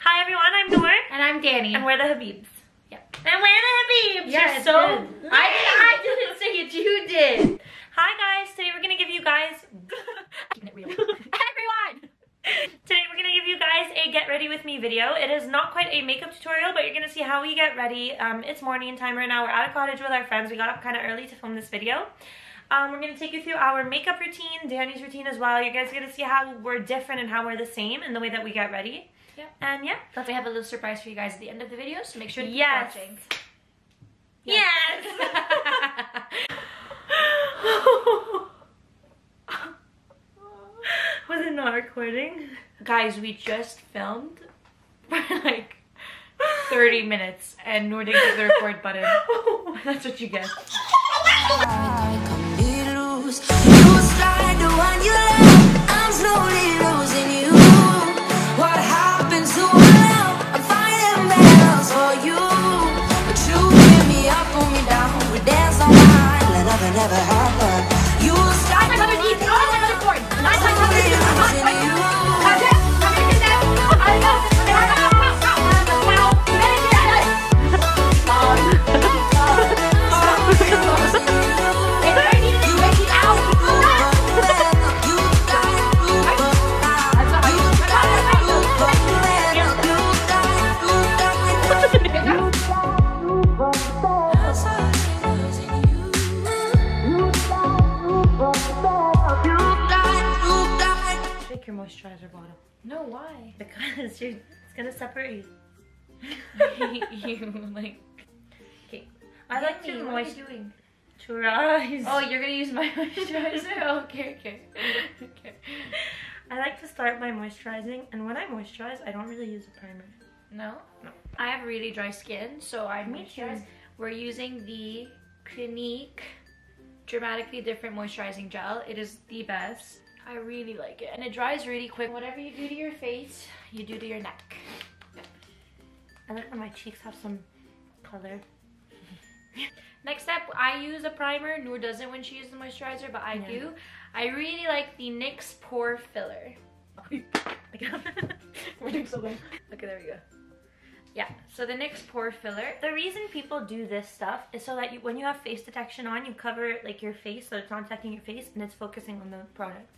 Hi everyone, I'm Noor. And I'm Danny. And we're the Habibs. Yeah. And we're the Habibs! Yeah, You're so good. I didn't say it, you did. Hi guys, today we're gonna give you guys Keeping it real. Everyone! Today we're gonna give you guys a get ready with me video. It is not quite a makeup tutorial, but you're gonna see how we get ready. It's morning time right now. We're at a cottage with our friends. We got up kind of early to film this video. We're gonna take you through our makeup routine, Danny's routine as well. You guys are gonna see how we're different and how we're the same in the way that we get ready. Yeah. And yeah. Plus we have a little surprise for you guys at the end of the video, so make sure to keep Yes. watching. Yes! Was it not recording? Guys, we just filmed for like 30 minutes and Noor didn't hit the record button. That's what you get. Never happened. You will start to believe in all the record. Moisturizer bottle. No, why? Because it's gonna separate. You like. Okay. I like to Danny, what are you doing? moisturize. Oh, you're gonna use my moisturizer? Okay. I like to start by moisturizing, and when I moisturize, I don't really use a primer. No? No. I have really dry skin, so I Me moisturize. too. We're using the Clinique Dramatically Different Moisturizing Gel. It is the best. I really like it. And it dries really quick. Whatever you do to your face, you do to your neck. I like when my cheeks have some color. Next step, I use a primer. Noor doesn't when she uses the moisturizer, but I do. I really like the NYX Pore Filler. We're doing so good. Okay, there we go. Yeah, so the NYX Pore Filler. The reason people do this stuff is so that when you have face detection on, you cover like your face so it's not detecting your face and it's focusing on the product.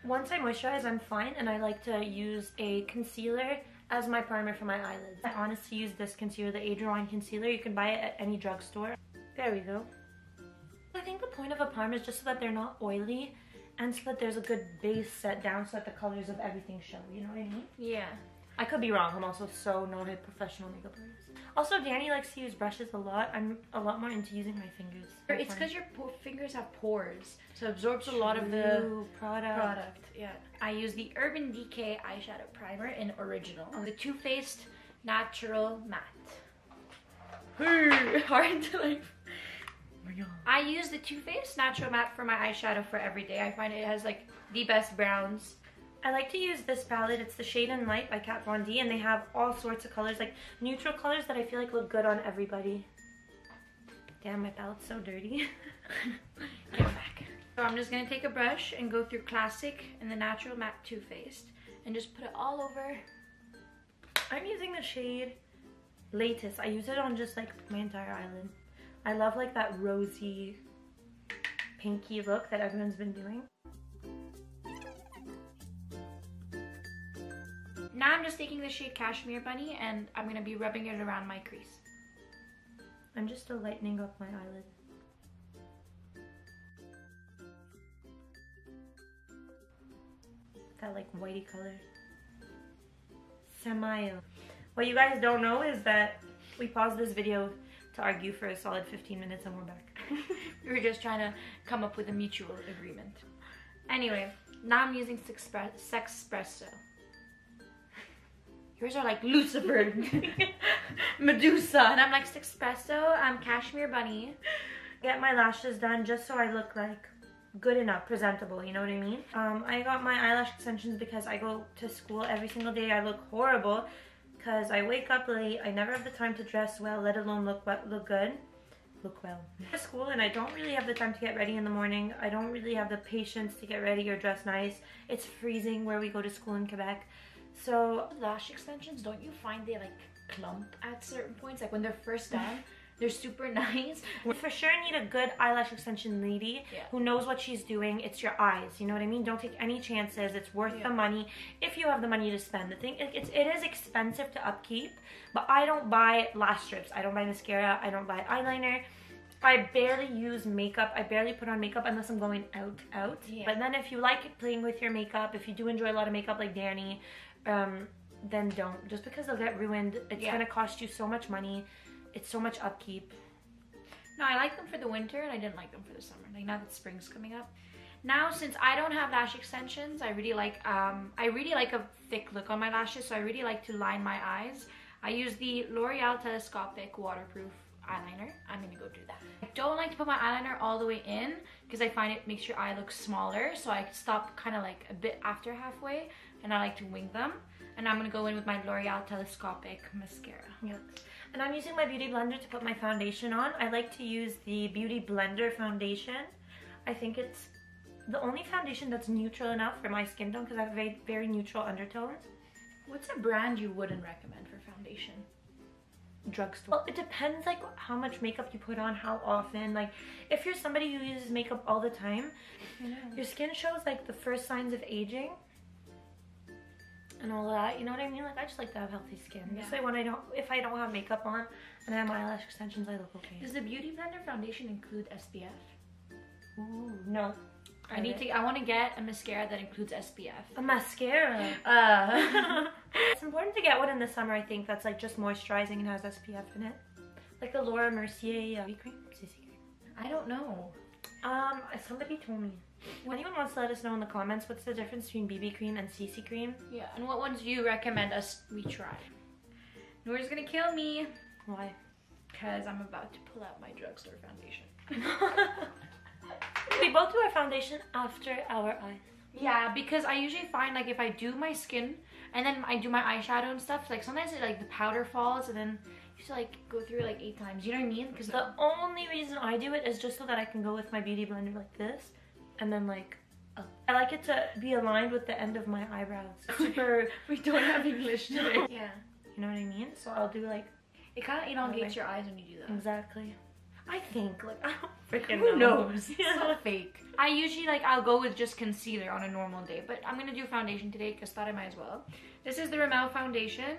Once I moisturize, I'm fine, and I like to use a concealer as my primer for my eyelids. I honestly use this concealer, the Adrian concealer. You can buy it at any drugstore. There we go. I think the point of a primer is just so that they're not oily and so that there's a good base set down so that the colors of everything show, you know what I mean? Yeah. I could be wrong. I'm also so not a professional makeup artist. Also, Danny likes to use brushes a lot. I'm a lot more into using my fingers. It's because your fingers have pores, so it absorbs a lot of the product. Yeah. I use the Urban Decay eyeshadow primer in Original. The Too Faced Natural Matte. Hard to like. I use the Too Faced Natural Matte for my eyeshadow for every day. I find it has like the best browns. I like to use this palette. It's the Shade and Light by Kat Von D, and they have all sorts of colors, like neutral colors that I feel like look good on everybody. Damn, my palette's so dirty. Get back. So I'm just gonna take a brush and go through Classic and the Natural Matte Too Faced and just put it all over. I'm using the shade Latest. I use it on just like my entire eyelid. I love like that rosy, pinky look that everyone's been doing. Now I'm just taking the shade Cashmere Bunny and I'm going to be rubbing it around my crease. I'm just still lightening up my eyelid. That like whitey color. Smile. What you guys don't know is that we paused this video to argue for a solid 15 minutes and we're back. We were just trying to come up with a mutual agreement. Anyway, now I'm using Sexpresso. Yours are like Lucifer, Medusa, and I'm like Sexpresso, I'm Cashmere Bunny. Get my lashes done just so I look like good enough, presentable, you know what I mean? I got my eyelash extensions because I go to school every single day. I look horrible because I wake up late. I never have the time to dress well, let alone look good. Look well. I go to school and I don't really have the time to get ready in the morning. I don't really have the patience to get ready or dress nice. It's freezing where we go to school in Quebec. So lash extensions, don't you find they like clump at certain points? Like when they're first done, they're super nice. we for sure need a good eyelash extension lady who knows what she's doing. It's your eyes, you know what I mean? Don't take any chances. It's worth the money if you have the money to spend. The thing, it is expensive to upkeep, but I don't buy lash strips. I don't buy mascara. I don't buy eyeliner. I barely use makeup. I barely put on makeup unless I'm going out. Yeah. But then if you like playing with your makeup, if you do enjoy a lot of makeup like Danny, then don't. Just because they'll get ruined. It's gonna cost you so much money. It's so much upkeep. No, I like them for the winter and I didn't like them for the summer. Like now that spring's coming up. Now, since I don't have lash extensions, I really like a thick look on my lashes, so I really like to line my eyes. I use the L'Oreal Telescopic Waterproof eyeliner. I'm gonna go do that. I don't like to put my eyeliner all the way in because I find it makes your eye look smaller, so I stop kind of like a bit after halfway, and I like to wing them. And I'm gonna go in with my L'Oreal Telescopic mascara. Yep. And I'm using my Beauty Blender to put my foundation on. I like to use the Beauty Blender foundation. I think it's the only foundation that's neutral enough for my skin tone because I have very, very neutral undertones. What's a brand you wouldn't recommend for foundation? Drugstore. Well, it depends like how much makeup you put on, how often. Like if you're somebody who uses makeup all the time, your skin shows like the first signs of aging and all that, you know what I mean? Like I just like to have healthy skin. Just like when if I don't have makeup on and I have my eyelash extensions, I look okay. Does the Beauty Blender foundation include SPF? Ooh, no. I want to get a mascara that includes SPF. A mascara? It's important to get one in the summer, I think, that's like just moisturizing and has SPF in it. Like the Laura Mercier BB cream? CC cream. I don't know. Somebody told me. If anyone wants to let us know in the comments what's the difference between BB cream and CC cream. Yeah, and what ones do you recommend we try? Nora's gonna kill me. Why? Because I'm about to pull out my drugstore foundation. We both do our foundation after our eyes. Yeah, because I usually find like if I do my skin and then I do my eyeshadow and stuff, like sometimes it, like the powder falls and then you have to like go through it like 8 times. You know what I mean? Because the only reason I do it is just so that I can go with my Beauty Blender like this and then like up. I like it to be aligned with the end of my eyebrows. Super. We don't have English today. Yeah. You know what I mean? So I'll do like. It kind of elongates your eyes when you do that. Exactly. I think, like, I don't freaking know. Who knows? Yeah. So fake. I usually, like, I'll go with just concealer on a normal day, but I'm gonna do foundation today because thought I might as well. This is the Rimmel foundation.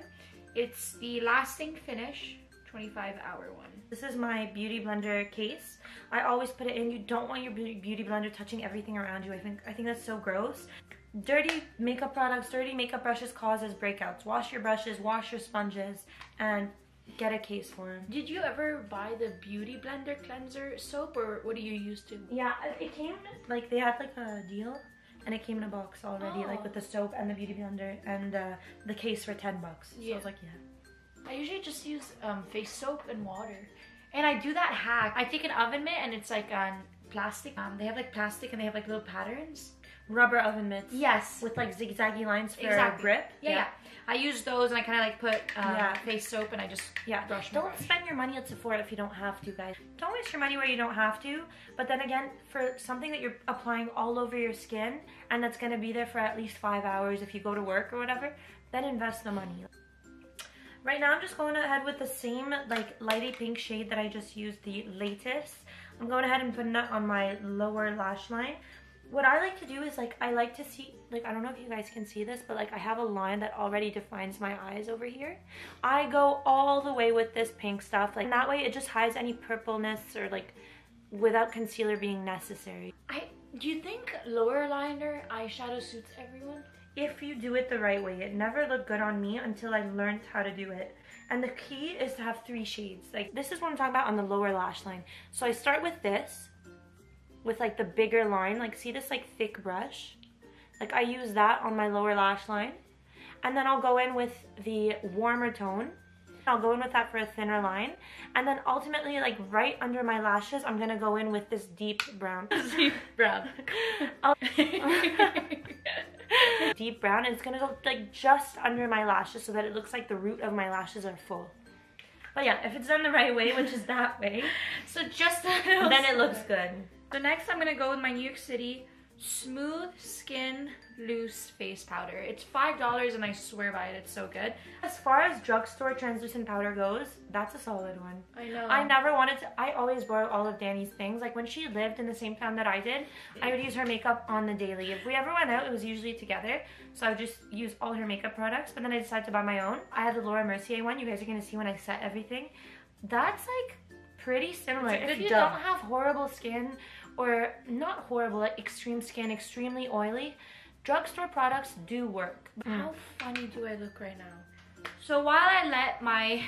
It's the Lasting Finish 25-hour one. This is my Beauty Blender case. I always put it in. You don't want your Beauty Blender touching everything around you. I think that's so gross. Dirty makeup products, dirty makeup brushes causes breakouts. Wash your brushes, wash your sponges, and get a case for them. Did you ever buy the Beauty Blender cleanser soap, or what do you use to? Yeah, it came like they had like a deal, and it came in a box already, like with the soap and the Beauty Blender and the case for $10. So I was like, yeah. I usually just use face soap and water, and I do that hack. I take an oven mitt and it's like on plastic. They have like plastic and they have like little patterns. Rubber oven mitts. Yes. With like zigzaggy lines for grip. Yeah. I use those and I kind of like put face soap and I just brush my brush. Don't spend your money at Sephora if you don't have to, guys. Don't waste your money where you don't have to. But then again, for something that you're applying all over your skin and that's going to be there for at least 5 hours if you go to work or whatever, then invest the money. Right now I'm just going ahead with the same like lighty pink shade that I just used, the latest. I'm going ahead and putting that on my lower lash line. What I like to do is like, I like to see, like, I don't know if you guys can see this, but like I have a line that already defines my eyes over here. I go all the way with this pink stuff. Like that way it just hides any purpleness or like without concealer being necessary. Do you think lower liner eyeshadow suits everyone? If you do it the right way. It never looked good on me until I learned how to do it. And the key is to have 3 shades. Like this is what I'm talking about on the lower lash line. So I start with this. With like the bigger line, like see this like thick brush, like I use that on my lower lash line, and then I'll go in with the warmer tone. I'll go in with that for a thinner line, and then ultimately like right under my lashes I'm gonna go in with this deep brown. Deep brown. Deep brown, and it's gonna go like just under my lashes so that it looks like the root of my lashes are full. But yeah, if it's done the right way, which is that way, so just then it looks good. So next I'm going to go with my New York City Smooth Skin Loose Face Powder. It's $5 and I swear by it, it's so good. As far as drugstore translucent powder goes, that's a solid one. I know. I never wanted to, I always borrow all of Danny's things. Like when she lived in the same town that I did, I would use her makeup on the daily. If we ever went out, it was usually together. So I would just use all her makeup products, but then I decided to buy my own. I had the Laura Mercier one. You guys are gonna see when I set everything. That's like pretty similar. If you don't have horrible skin, or not horrible, like extreme skin, extremely oily, drugstore products do work. How funny do I look right now? So while I let my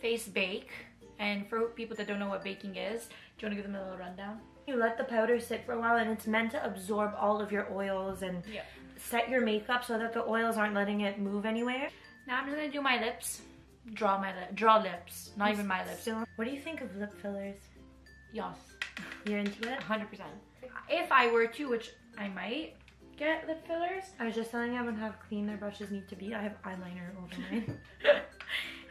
face bake, and for people that don't know what baking is, do you want to give them a little rundown? You let the powder sit for a while and it's meant to absorb all of your oils and set your makeup so that the oils aren't letting it move anywhere. Now I'm just gonna do my lips. Draw lips, not even my lips. What do you think of lip fillers? Yes. You're into it? 100%. If I were to, which I might, get lip fillers. I was just telling everyone how clean their brushes need to be. I have eyeliner over mine.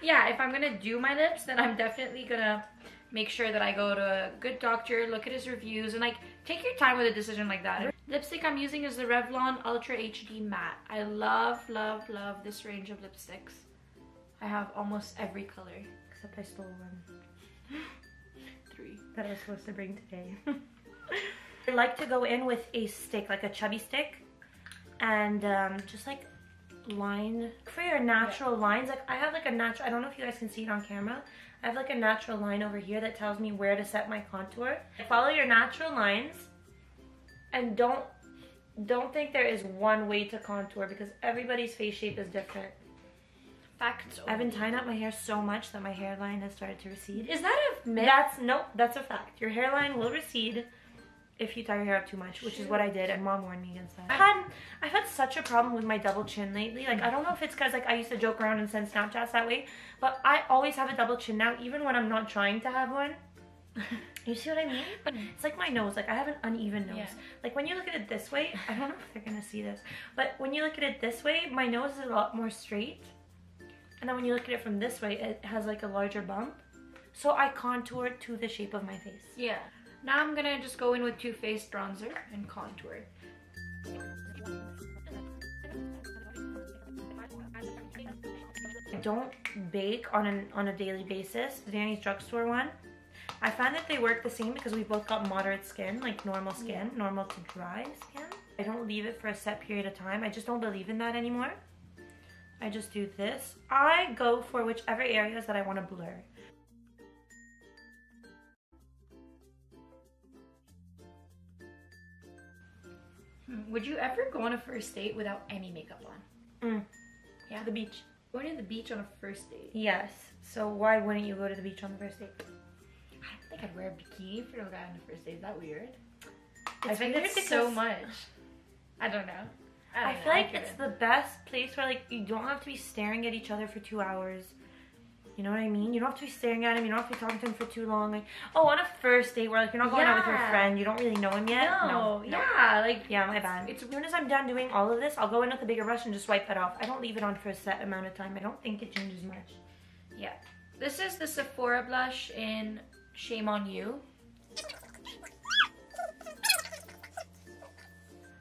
Yeah, if I'm gonna do my lips, then I'm definitely gonna make sure that I go to a good doctor, look at his reviews, and like take your time with a decision like that. Lipstick I'm using is the Revlon Ultra HD Matte. I love, love, love this range of lipsticks. I have almost every color. Except I stole one. 3. That I was supposed to bring today. I like to go in with a stick, like a chubby stick, and just like line for your natural lines. Like I have like a natural, I don't know if you guys can see it on camera, I have like a natural line over here that tells me where to set my contour. Follow your natural lines and don't think there is one way to contour because everybody's face shape is different. Facts. I've been tying up my hair so much that my hairline has started to recede. Is that a myth? That's a fact. Your hairline will recede if you tie your hair up too much, which is what I did, and Mom warned me against that. I've had such a problem with my double chin lately. Like I don't know if it's because like I used to joke around and send Snapchats that way, but I always have a double chin now, even when I'm not trying to have one. You see what I mean? But it's like my nose. Like I have an uneven nose. Yeah. Like when you look at it this way, I don't know if they're gonna see this, but when you look at it this way, my nose is a lot more straight. And then when you look at it from this way, it has like a larger bump. So I contour to the shape of my face. Yeah. Now I'm gonna just go in with Too Faced bronzer and contour. I don't bake on a daily basis. The Danny's Drugstore one. I find that they work the same because we both got moderate skin, like normal skin, normal to dry skin. I don't leave it for a set period of time. I just don't believe in that anymore. I just do this. I go for whichever areas that I want to blur. Would you ever go on a first date without any makeup on? Yeah. To the beach. Going to the beach on a first date? Yes. So why wouldn't you go to the beach on the first date? I don't think I'd wear a bikini for a guy on the first date. Is that weird? I think it's so much. I don't know. I feel like it's the best place where like you don't have to be staring at each other for 2 hours. You know what I mean? You don't have to be staring at him. You don't have to be talking to him for too long. Like, oh, on a first date where like you're not going out with your friend, you don't really know him yet. No. Yeah, like yeah, my bad. As soon as I'm done doing all of this, I'll go in with a bigger brush and just wipe that off. I don't leave it on for a set amount of time. I don't think it changes much. Yeah. This is the Sephora blush in Shame on You.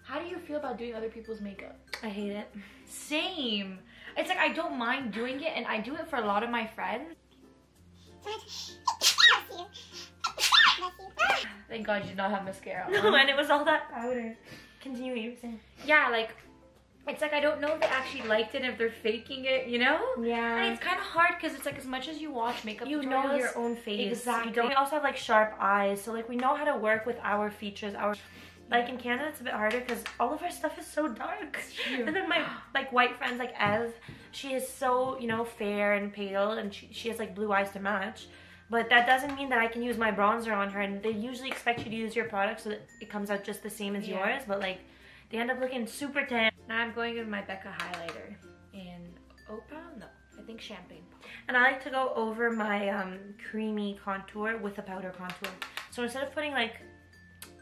How do you feel about doing other people's makeup? I hate it. Same. It's like I don't mind doing it, and I do it for a lot of my friends. Thank God you did not have mascara. No, and it was all that powder. Continue what you were saying. Yeah, like it's like I don't know if they actually liked it, if they're faking it, you know? Yeah. And it's kind of hard because it's like as much as you watch makeup you tutorials, know your own face. Exactly. We also have like sharp eyes, so like we know how to work with our features. Like in Canada, it's a bit harder because all of our stuff is so dark. And then my like white friends, like Ev, she is so, you know, fair and pale, and she has like blue eyes to match. But that doesn't mean that I can use my bronzer on her, and they usually expect you to use your product so that it comes out just the same as yours, but like they end up looking super tan. Now I'm going with my Becca highlighter in Opal? No, I think Champagne. And I like to go over my creamy contour with a powder contour. So instead of putting like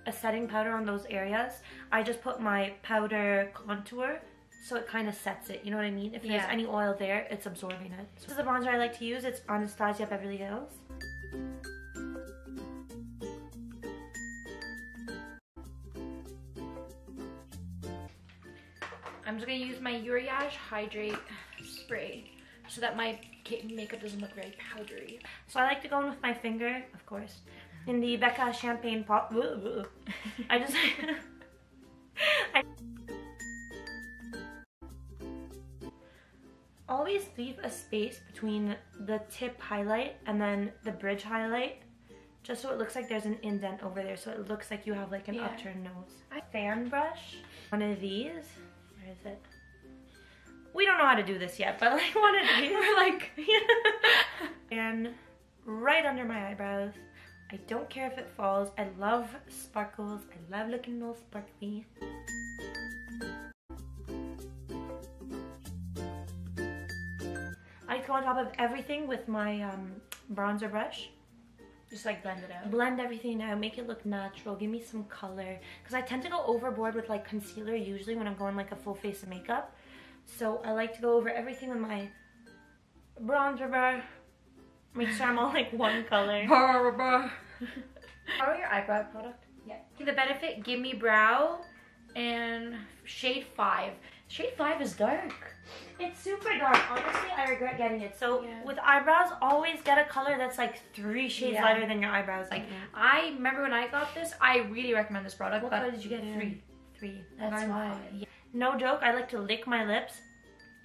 a setting powder on those areas, I just put my powder contour so it kind of sets it, you know what I mean? If there's any oil there, it's absorbing it. So this is the bronzer I like to use. It's Anastasia Beverly Hills. just gonna use my Uriage Hydrate Spray so that my makeup doesn't look very powdery. So I like to go in with my finger, of course, in the Becca Champagne Pop. I just... Always leave a space between the tip highlight and then the bridge highlight, just so it looks like there's an indent over there, so it looks like you have like an upturned nose. Fan brush, one of these. Where is it? We don't know how to do this yet, but like one of these. We're like, and right under my eyebrows. I don't care if it falls. I love sparkles. I love looking all sparkly. I go on top of everything with my bronzer brush. just like blend it out. Blend everything out, make it look natural, give me some color. Because I tend to go overboard with like concealer usually when I'm going like a full face of makeup. So I like to go over everything with my bronzer brush. Make sure I'm all like one color. How are your eyebrow product? Yeah. The Benefit Gimme Brow and shade 5. Shade 5 is dark. It's super dark. Honestly, I regret getting it. So with eyebrows, always get a color that's like 3 shades lighter than your eyebrows. Like I remember when I got this, I really recommend this product. What color did you get? 3. 3. That's why. Yeah. No joke, I like to lick my lips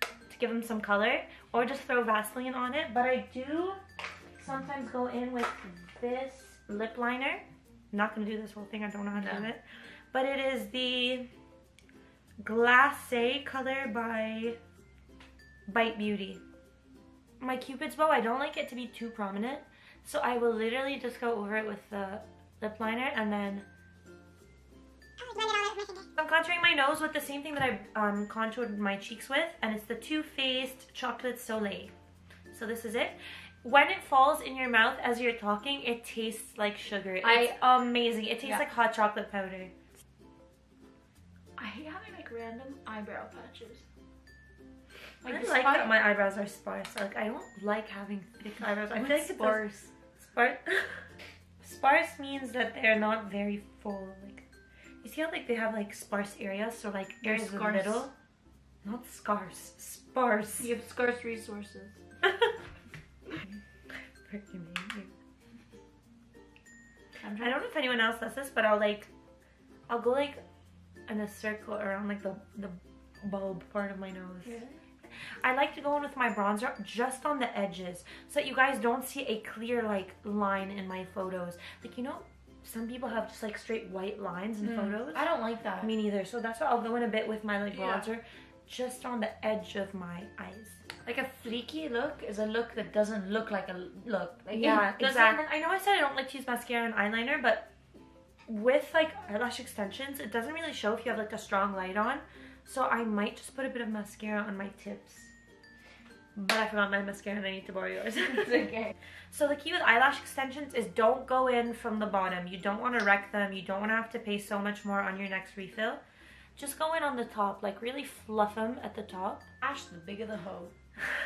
to give them some color, or just throw Vaseline on it. But I do sometimes go in with this lip liner. I'm not gonna do this whole thing. I don't know how to do it. But it is the Glacé color by Bite Beauty. My Cupid's bow, I don't like it to be too prominent, so I will literally just go over it with the lip liner and then I'm contouring my nose with the same thing that I contoured my cheeks with, and it's the Too Faced Chocolate Soleil. So this is it. When it falls in your mouth as you're talking, it tastes like sugar. It's amazing. It tastes like hot chocolate powder. I hate having like random eyebrow patches. Like, I like that my eyebrows are sparse. Like, I don't like having thick eyebrows. I feel like sparse. Sparse means that they're not very full. Like, you see how like they have like sparse areas, so like areas in the middle. Not scarce, sparse. You have scarce resources. I don't know if anyone else does this, but I'll go like in a circle around like the bulb part of my nose. Really? I like to go in with my bronzer just on the edges so that you guys don't see a clear like line in my photos. Like, you know, some people have just like straight white lines in photos. I don't like that. Me neither. So that's why I'll go in a bit with my like bronzer just on the edge of my eyes. Like a fleeky look is a look that doesn't look like a look. Like, yeah, exactly. I know I said I don't like to use mascara and eyeliner, but with like eyelash extensions, it doesn't really show if you have like a strong light on. So I might just put a bit of mascara on my tips. But I forgot my mascara and I need to borrow yours. It's okay. So the key with eyelash extensions is don't go in from the bottom. You don't want to wreck them. You don't want to have to pay so much more on your next refill. Just go in on the top, like really fluff them at the top. Ash, the bigger the hoe.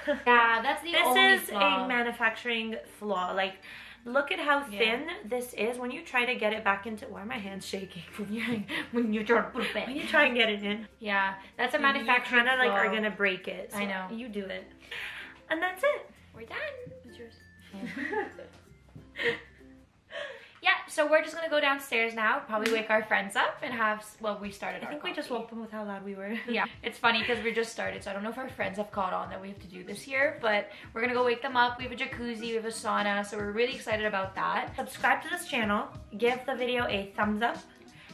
Yeah, that's the only This is flaw. a manufacturing flaw. Like, look at how thin this is. When you try to get it back into, why are my hands shaking? when you try and get it in. Yeah, that's a manufacturing flaw. Like are gonna break it. So I know. You do it, and that's it. We're done. What's yours? Yeah, so we're just gonna go downstairs now, probably wake our friends up and have, well, we started our we just woke them with how loud we were. Yeah, it's funny because we just started, so I don't know if our friends have caught on that we have to do this here, but we're gonna go wake them up. We have a jacuzzi, we have a sauna, so we're really excited about that. Subscribe to this channel, give the video a thumbs up,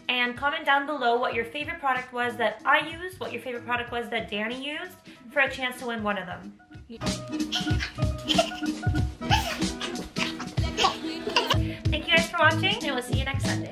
and comment down below what your favorite product was that I used, what your favorite product was that Danny used, for a chance to win one of them. Thank you guys for watching, and we'll see you next Sunday.